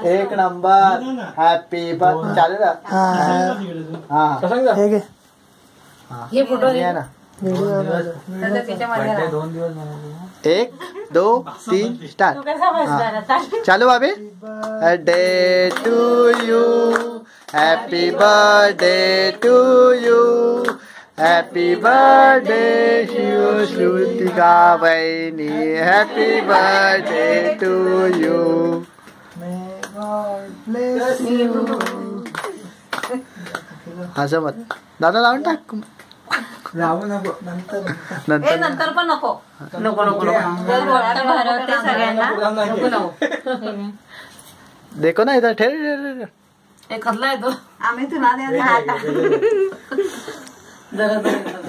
एक number. Happy birthday. चालू ना. हा हे फोटो ना. 1 2 3 स्टार्ट. चालू बाबी. Birthday to you. Happy birthday to you. Happy birthday Shrutika बहिणी. Happy birthday to you. असं मत दादा लावून टाक. लावू नको नंतर पण नको नको नको भरवते सगळ्यांना. देखो ना इधर ठेर. कसला आहे तो. आम्ही तुला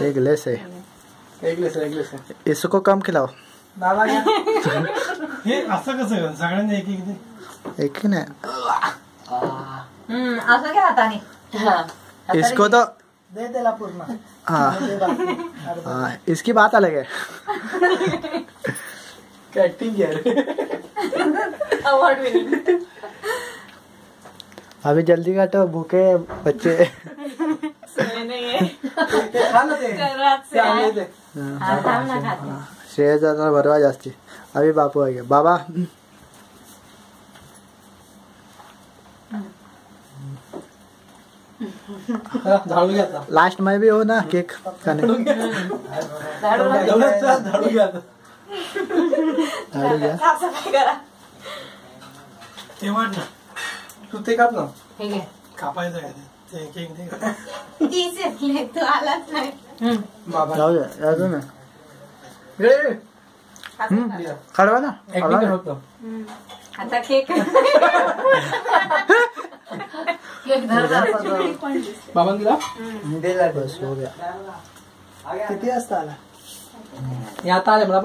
एक गिलास है. एक ग्लास इसको कम खिलाओ. दादा घ्या. हे असं कसं सगळ्यांनी एक एक ही नहीं. असं घ्या हाताने. इसको तो दे देला पूर्ण. हाँ इसकी बात अलग है. ऍक्टिंग यार. Award winning. अभी जल्दी काटो भूखे बच्चे. शेर भरवा जास्ती. अभी बापू आ गया. बाबा झाडू घ्या. लास्ट में भी हो ना केक खाने. झाडू घ्या. ते वाट ना. तू ते काप ना. कापायचं काय ते केक दे. तू आलाच नाही. बाबा जाऊ दे अजून ना. खडवा ना. आता केक केक धर. बाबा दिला. बस हो गया. किती वाजता आला. आता आले मला.